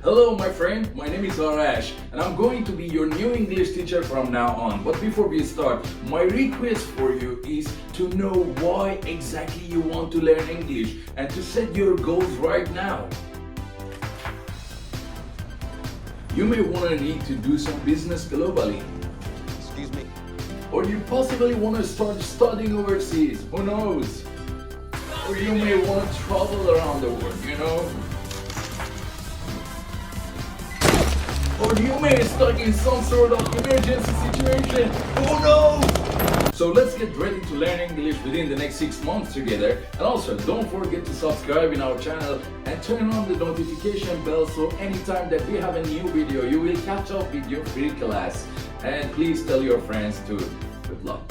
Hello my friend, my name is Arash and I'm going to be your new English teacher from now on. But before we start, my request for you is to know why exactly you want to learn English and to set your goals right now. You may want to need to do some business globally. Excuse me. Or you possibly want to start studying overseas, who knows? Or you may want to travel around the world, you know? Or you may be stuck in some sort of emergency situation, who knows? So let's get ready to learn English within the next 6 months together. And also don't forget to subscribe in our channel and turn on the notification bell so anytime that we have a new video, you will catch up with your free class. And please tell your friends too. Good luck.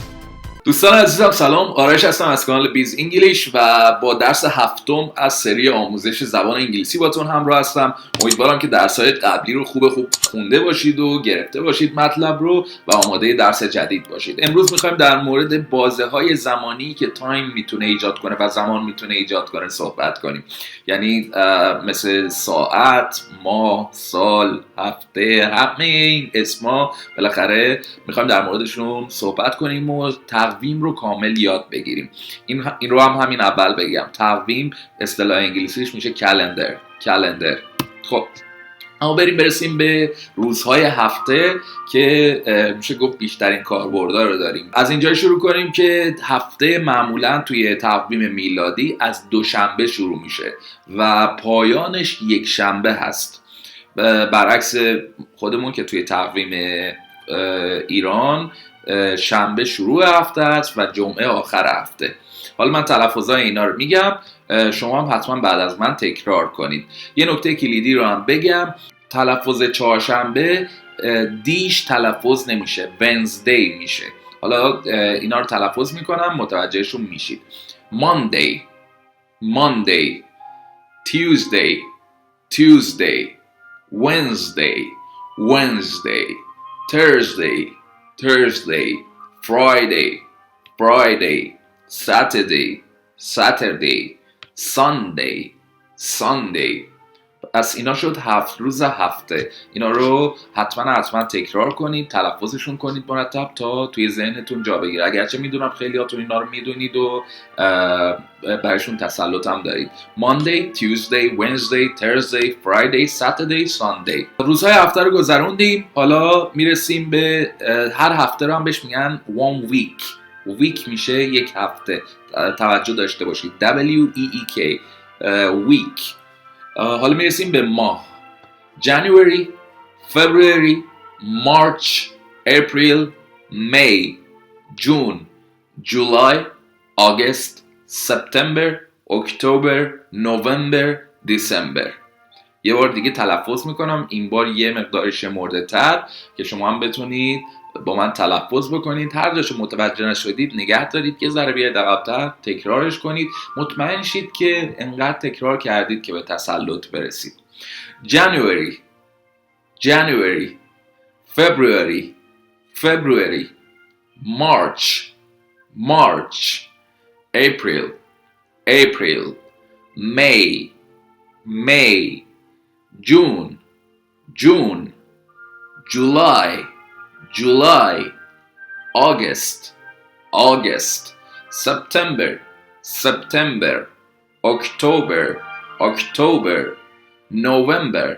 دوستان عزیزم سلام، آرش هستم از کانال بیز انگلیش و با درس هفتم از سری آموزش زبان انگلیسی باتون همراه هستم. امیدوارم که درس‌های قبلی رو خوب خونده باشید و گرفته باشید مطلب رو و آماده درس جدید باشید. امروز می‌خوایم در مورد بازه‌های زمانی که تایم میتونه ایجاد کنه و زمان میتونه ایجاد کنه صحبت کنیم. یعنی مثل ساعت، ماه، سال، هفته، همه این اسما بالاخره می‌خوایم در موردشون صحبت کنیم و تقویم رو کامل یاد بگیریم. این رو همین اول بگم. تقویم اصطلاح انگلیسیش میشه کلندر. خب اما برسیم به روزهای هفته که میشه گفت بیشترین کاربردها رو داریم. از اینجا شروع کنیم که هفته معمولا توی تقویم میلادی از دوشنبه شروع میشه و پایانش یک شنبه هست، برعکس خودمون که توی تقویم ایران شنبه شروع هفته است و جمعه آخر هفته. حالا من تلفظهای اینا رو میگم، شما هم حتما بعد از من تکرار کنید. یه نکته کلیدی رو هم بگم، تلفظ چهارشنبه دیش تلفظ نمیشه، ونزدی میشه. حالا اینا رو تلفظ میکنم متوجهشون میشید. Monday, Tuesday, Wednesday, Thursday, Friday, Saturday, Sunday. پس اینا شد 7 روز هفته. اینا رو حتما تکرار کنید، تلفظشون کنید مرتب تا توی ذهنتون جا بگیره. اگرچه میدونم خیلیاتون اینا رو میدونید و برایشون تسلط هم دارید. Monday, Tuesday, Wednesday, Thursday, Friday, Saturday, Sunday. روزهای هفته رو گذروندیم. حالا میرسیم به هر هفته رو هم بهش میگن one week میشه یک هفته. توجه داشته باشید. WEEK week. حالا میرسیم به ماه. January, February, March, April, May, June, July, August, September, October, November, December. یه بار دیگه تلفظ میکنم، این بار یه مقدار شمرده تر که شما هم بتونید با من تلفظ بکنید. هر جاشو متوجه نشدید نگه دارید که ذره بیاید عقب‌تر، تکرارش کنید. مطمئن شید که انقدر تکرار کردید که به تسلط برسید. January, February, March, April, May, June, July, August, September, October, November,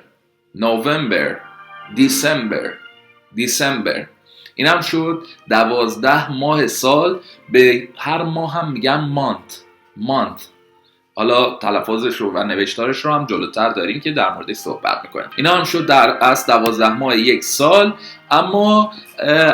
December. این هم شد 12 ماه سال. به هر ماه هم میگن month. حالا تلفظش رو و نوشتارش رو هم جلوتر داریم که در موردش صحبت میکنیم. اینا هم شد در اصل 12 ماه یک سال. اما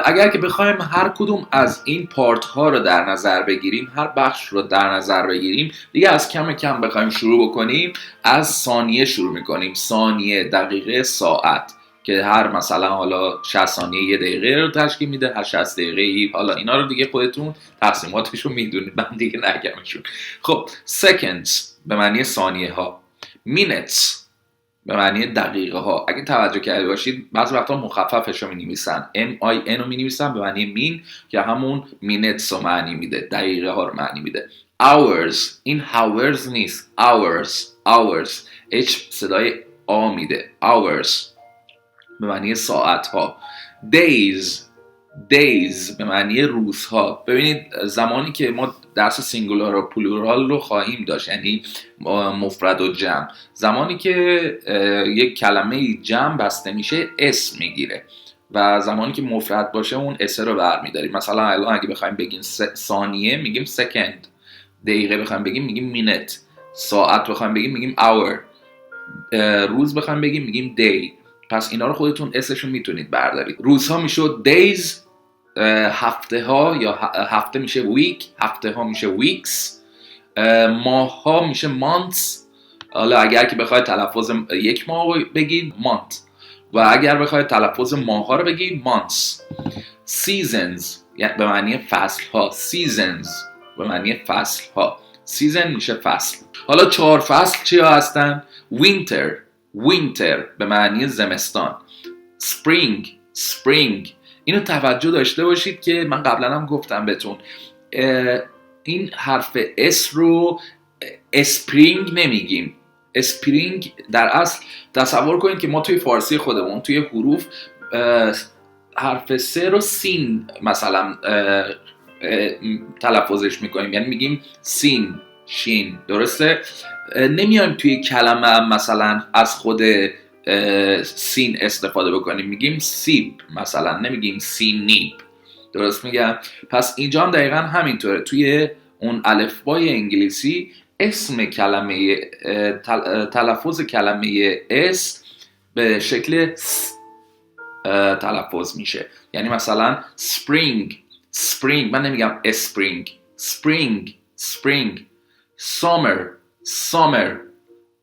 اگر که بخوایم هر کدوم از این پارت ها رو در نظر بگیریم، هر بخش رو در نظر بگیریم، دیگه از کم بخوایم شروع بکنیم از ثانیه شروع میکنیم. ثانیه، دقیقه، ساعت که هر مثلا حالا 60 ثانیه یه دقیقه رو تشکیل میده، هر 60 دقیقه حالا اینا رو دیگه خودتون تقسیماتش رو میدونید، من دیگه نگمشون. خب seconds به معنی ثانیه ها، minutes به معنی دقیقه ها. اگه توجه کرده باشید بعضی وقتا مخففش رو می‌نویسن، MIN رو می‌نویسن به معنی مین که همون minutes رو معنی میده، دقیقه ها رو معنی میده. hours، این hours نیست، hours H صدای آ میده. hours به معنی ساعت ها. days به معنی روزها. ببینید زمانی که ما درس سینگولار و پلورال رو خواهیم داشت، یعنی مفرد و جمع، زمانی که یک کلمه جمع بسته میشه اسم میگیره و زمانی که مفرد باشه اون اس رو برمیداریم. مثلا الان اگه بخوایم بگیم ثانیه میگیم second، دقیقه بخوایم بگیم میگیم minute، ساعت بخوایم بگیم میگیم hour، روز بخوایم بگیم میگیم day. پس اینا رو خودتون اسمشون میتونید بردارید. روزها میشد days، هفته ها یا هفته میشه week، هفته ها میشه weeks، ماه ها میشه months. حالا اگر که بخواید تلفظ یک ماه بگید month و اگر بخواید تلفظ ماه ها رو بگید months. seasons یعنی به معنی فصل ها، seasons به معنی فصل ها، season میشه فصل. حالا 4 فصل چیا هستن؟ winter به معنی زمستان، spring. اینو توجه داشته باشید که من قبلا هم گفتم بهتون این حرف اس رو اسپرینگ نمیگیم. اسپرینگ در اصل تصور کنید که ما توی فارسی خودمون توی حروف حرف س رو سین مثلا تلفظش میکنیم، یعنی میگیم سین، شین، درسته؟ نمیایم توی کلمه مثلا از خود سین استفاده بکنیم، میگیم سیب مثلا، نمیگیم سینیب. درست میگم؟ پس اینجا هم دقیقا همینطوره. توی اون الفبای انگلیسی اسم کلمه تلفظ کلمه اس به شکل س تلفظ میشه. یعنی مثلا spring من نمیگم اسپرینگ، spring summer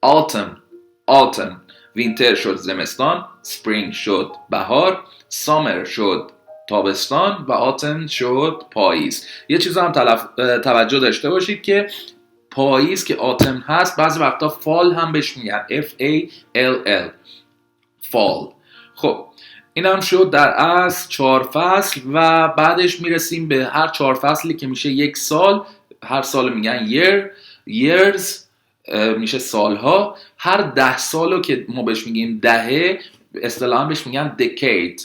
autumn وینتر شد زمستان، spring شد بهار، summer شد تابستان و autumn شد پاییز. یه چیز هم توجه داشته باشید که پاییز که autumn هست بعضی وقتا فال هم بهش میگن، fall fall. خب این هم شد در اصل 4 فصل و بعدش میرسیم به هر 4 فصلی که میشه یک سال. هر سال میگن years میشه سالها. هر 10 سالو که ما بهش میگیم دهه اصطلاحاً بهش میگن decades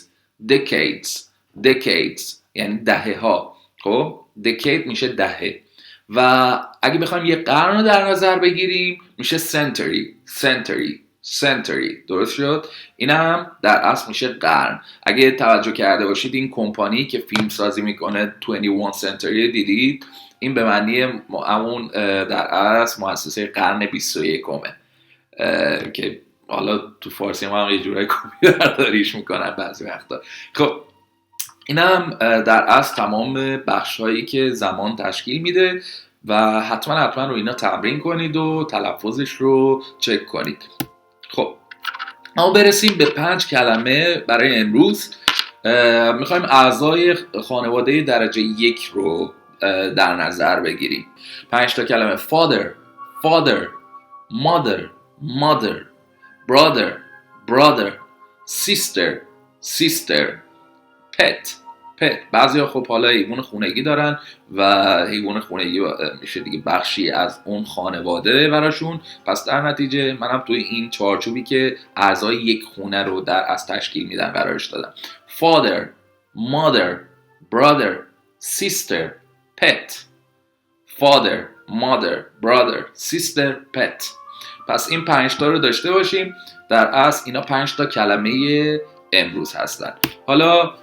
یعنی دهه ها. خب decade میشه دهه و اگه بخوایم یه قرن رو در نظر بگیریم میشه century. درست شد؟ این هم در اصل میشه قرن. اگه توجه کرده باشید این کمپانی که فیلم سازی میکنه 21 century دیدید، این به معنی همون در اصل مؤسسه قرن 21 که حالا تو فارسی هم یه جورای کپی‌برداریش میکنن بعضی وقتا. خب این هم در اصل تمام بخش‌هایی که زمان تشکیل میده و حتما رو اینا تمرین کنید و تلفظش رو چک کنید. خب اما برسیم به 5 کلمه برای امروز. میخوایم اعضای خانواده درجه 1 رو در نظر بگیریم. 5 تا کلمه: father, mother, brother, sister, pet. بعضی ها خب حالا حیوان خونگی دارن و حیوان خونگی میشه دیگه بخشی از اون خانواده براشون. پس در نتیجه منم توی این چارچوبی که اعضای یک خونه رو در از تشکیل میدن قرارش دادم: father, mother, brother, sister, pet. father, mother, brother, sister, pet. پس این 5 تا رو داشته باشیم. در اصل اینا 5 تا کلمه امروز هستن. حالا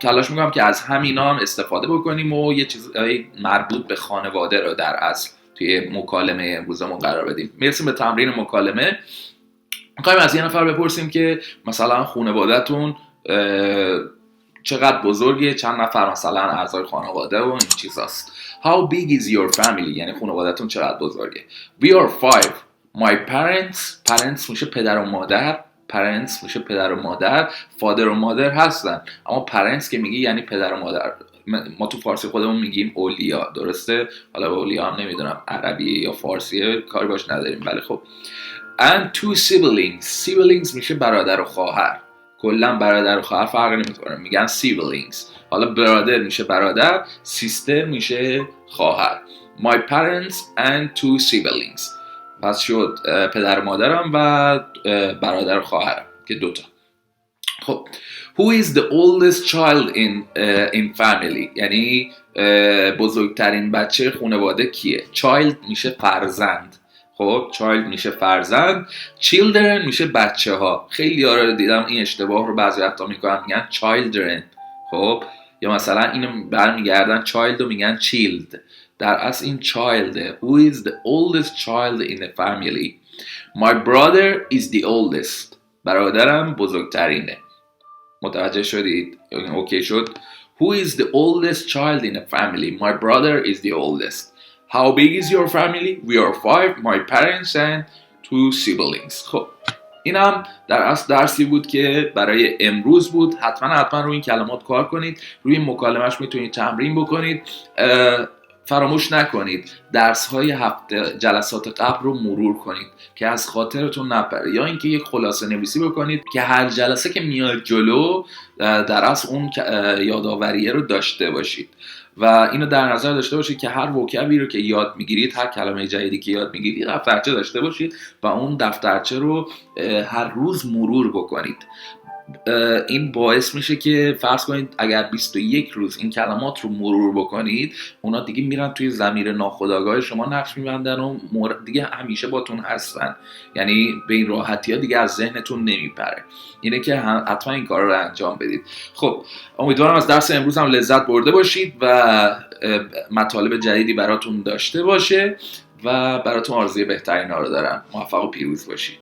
تلاش میکنم که از همینا هم استفاده بکنیم و یه چیزایی مربوط به خانواده رو در اصل توی مکالمه امروزمون قرار بدیم. میرسیم به تمرین مکالمه. میخوایم از یه نفر بپرسیم که مثلا خانواده‌تون چقدر بزرگه، چند نفر مثلا اعضای خانواده و این چیزاست. How big is your family؟ یعنی خانواده‌تون چقدر بزرگه. We are 5. My parents میشه پدر و مادر. parents میشه پدر و مادر. father و mother هستن، اما parents که میگی یعنی پدر و مادر. ما تو فارسی خودمون میگیم اولیا، درسته؟ حالا به اولیا هم نمیدونم عربیه یا فارسیه، کاری باش نداریم. ولی خب and 2 siblings میشه برادر و خواهر. کلا برادر و خواهر فرق نمیکنه، میگن siblings. حالا برادر میشه برادر، sister میشه خواهر. My parents and 2 siblings. پس شد پدر و مادرم و برادر و خواهرم که دوتا. خب who is the oldest child in family، یعنی بزرگترین بچه خانواده کیه؟ child میشه فرزند. خب child میشه فرزند، children میشه بچه ها. خیلی ها رو دیدم این اشتباه رو بعضی وقتا میکنن، میگن children. خب یا مثلا اینو برمیگردن child رو میگن child، در اصل این child. who is the oldest child in the family. my brother is the oldest، برادرم بزرگترینه. متوجه شدید؟ اوکی شد. who is the oldest child in a family. my brother is the oldest. how big is your family. we are 5 my parents and 2 siblings. خب اینم در اصل درسی بود که برای امروز بود. حتما روی این کلمات کار کنید، روی مکالمهش میتونید تمرین بکنید. فراموش نکنید درس‌های جلسات قبل رو مرور کنید که از خاطرتون نپره، یا اینکه یک خلاصه نویسی بکنید که هر جلسه که میاد جلو در اصل اون یادآوریه رو داشته باشید و اینو در نظر داشته باشید که هر وکبی رو که یاد میگیرید، هر کلمه جدیدی که یاد میگیرید دفترچه داشته باشید و اون دفترچه رو هر روز مرور بکنید. این باعث میشه که فرض کنید اگر 21 روز این کلمات رو مرور بکنید، اونا دیگه میرن توی ضمیر ناخودآگاه شما نقش میبندن و دیگه همیشه باتون هستن، یعنی به این راحتی ها دیگه از ذهنتون نمیپره. اینه که حتما این کار رو انجام بدید. خب امیدوارم از درس امروز هم لذت برده باشید و مطالب جدیدی براتون داشته باشه و براتون آرزوی بهترین ها رو دارم. موفق و پیروز باشید.